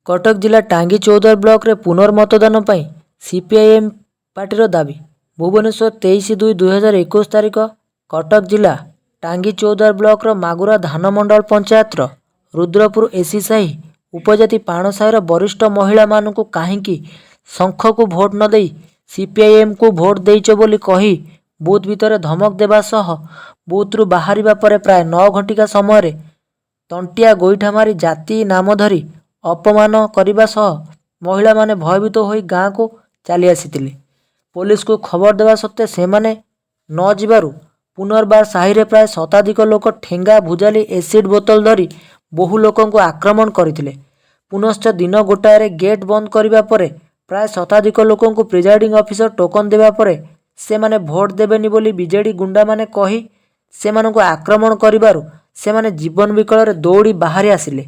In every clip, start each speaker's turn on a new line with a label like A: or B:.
A: कटक जिला टांगी चौदर ब्लॉक रे पुनर्मतदान पर सीपीआईएम पार्टी दाबी। भुवनेश्वर 23/2/2021 तारिख कटक जिला टांगी चौदर ब्लॉक मागुरा धानमंडल पंचायत रुद्रपुर एसी साही उपजाति पाणसाहीर वरिष्ठ महिला मानू कहीं शंख को भोट न दे सीपीआईएम को भोट देइछ बोली कही बूथ भितर धमक देवा सह बूथ रु बाहरिबा परे प्राय 9 घंटिका समय तंटिया गोईठा मारी जाति नाम धरी अपमान करने सह महिला माने भयभीत हो गाँव को चली आसीथिले। पुलिस को खबर देवा सत्वे से माने न जिबारु पुनर्बार साही रे प्राय शताधिक लोक ठेंगा भुजाली एसिड बोतल धरी बहु लोकों को आक्रमण करथिले। पुनश्च दिन गोटाए गेट बंद करने पर प्राय शताधिक लोकों को प्रिजाइडिंग ऑफिसर टोकन देवा परे से माने भोट देबेनी बोली बीजेडी गुंडा माने कही से मानक आक्रमण करिबारु से माने जीवन विकल रे दौड़ी बाहरी आसिले।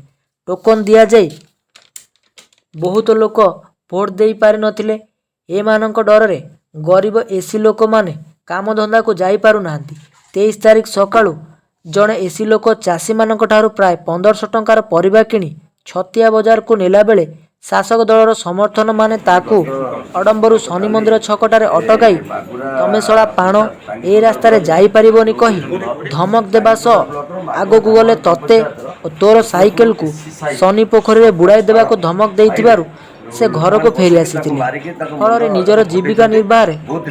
A: टोकन दिया जाई बहुत लोक भोट दे पारि नथिले। ए मानक डर रे गरीब एसी लोक माने काम धंदा को जाई पारु नांती। 23 तारिख सकाळु जड़े एसी लोक चाषी मानक ठारू प्राय 1500 टंकार परिबा किणी छतिया बाजार को नेला बेले शासक दलर समर्थन माने ताकू अडम्बरू शनि मंदिर छकटारे अटकाई तमे शला पाण ए रास्ता रे जाई परिबोनी कही धमक देबा सह आगो को गले तते और तोर साइकेल को शनि पोखरी रे बुड़ाई देबा को धमक देइथिबारु से घर को फेरी आसीथिले। फल निजर जीविका निर्वाह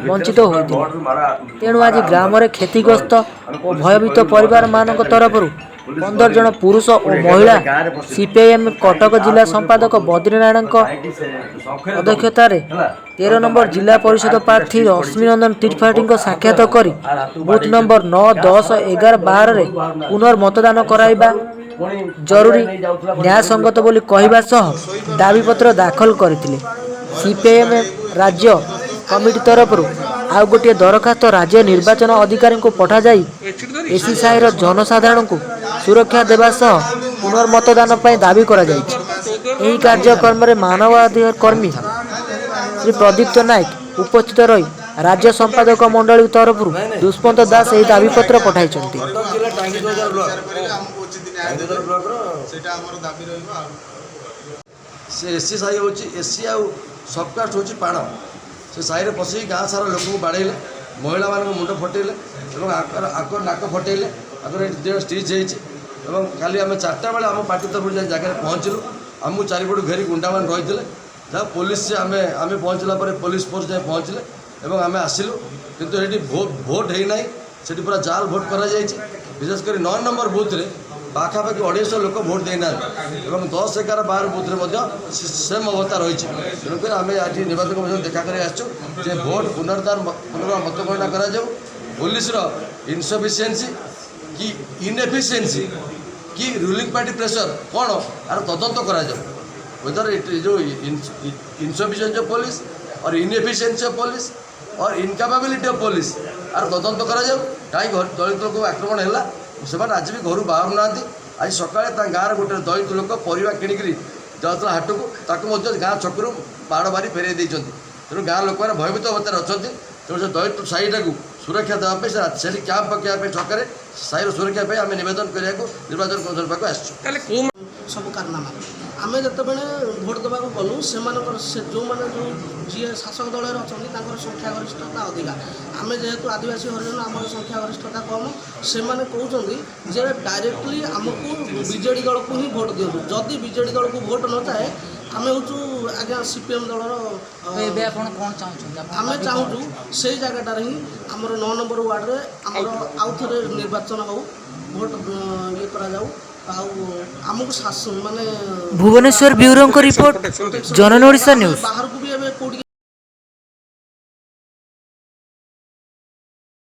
A: वंचित होइथिले। तेणु आज ग्राम रे क्षतिग्रस्त और भयभीत परिवार मानक तरफरु 15 जन पुरुष और महिला सीपीआईएम कटक जिला संपादक बद्रीनारायण अध्यक्षतार 13 नंबर जिला परिषद प्रार्थी रश्मिनंदन त्रिपाठी साक्षात कर बूथ नंबर 9, 10, 11, 12 रे पुनर्मतदान कराइबा जरूरी न्याय संगत बोली कहवा सह दाबीपत्र दाखल करथिले। सीपीआईएम राज्य कमिटी तरफ आउ गोटे दरखास्त राज्य निर्वाचन अधिकारी को पठा जाई एसी साहिर जनसाधारण को सुरक्षा देवा सह पुनर्मतदान पर दाबी करा जायछि। एही कार्यक्रम में मानवाधिकार कर्मी श्री प्रदीप्त नायक उपस्थित रही राज्य संपादक मंडली तरफ दुष्मंत दास यह दाबीपत्र पठाई।
B: एसी साही हूँ एसी आउ सबकास्ट हूँ पाण से साही पशि गाँ सारा लोक को बाड़े महिला मान मुंड फटेले आकर नाक फटेले आकर स्टिच हो खाली आम 4टा बेले आम पार्टी तरफ जगह पहुँचलु आमको चारिपटू घेरी गुंडा मान रही जहाँ पुलिस आम पहुँचला पुलिस फोर्स जाए पहुँचले आम आसिलु किंतु ये भोट है से पूरा जाल भोट कर विशेषकर 9 नंबर बूथ रे पाखापाखि 250 लोक भोट देना 10, 11, 12 बुथ में सेम अवस्था रही। तेणुक आम आज निर्वाचक देखा कर भोट पुनर्बार मतगणना करा पुलिस इनसफिसीयेंसी कि इनएफिशिएंसी कि रूलिंग पार्टी प्रेशर कौन आर तदंत करा वेदर जो इनसफिशियेंसी ऑफ पुलिस और इनएफिशिएंसी ऑफ पुलिस और इनकैपेबिलिटी ऑफ पुलिस आर तदंत करा कहीं दलित लोक आक्रमण है से आज भी घर बाहर ना आज सकाଳେ गाँव गोटे दलित लोक परिवा किणिक जाऊला हाट को गाँ छकू बाड़ बारी फेर तेणु गाँव लोक मैंने भयभीत अवस्था अच्छा तेणु से दलित साहीटा को सुरक्षा देवाई से कैंप पकड़ा छक साही सुरक्षा आम नवेदन करने निर्वाचन कमिशन पाक आस
C: सब कारनामा आम जो भोट देवा गलु से जो मैंने जो जी शासक दल अच्छा संख्या गरिष्ठता अधिका आम जेहेतु आदिवासी हरिजन आम संख्या गरिष्ठता कम से कहते डायरेक्टली आमको बीजेडी दल को ही भोट दिखाँ जदि बीजेडी दल को भोट न जाए आम हूँ आज्ञा सीपीएम दलर आम चाहूँ से जगह ही आमर 9 नंबर वार्ड रे आमर आउ थे निर्वाचन हो भोट ये करा
A: भुवनेश्वर ब्यूरो रिपोर्ट जनन ओडिशा न्यूज।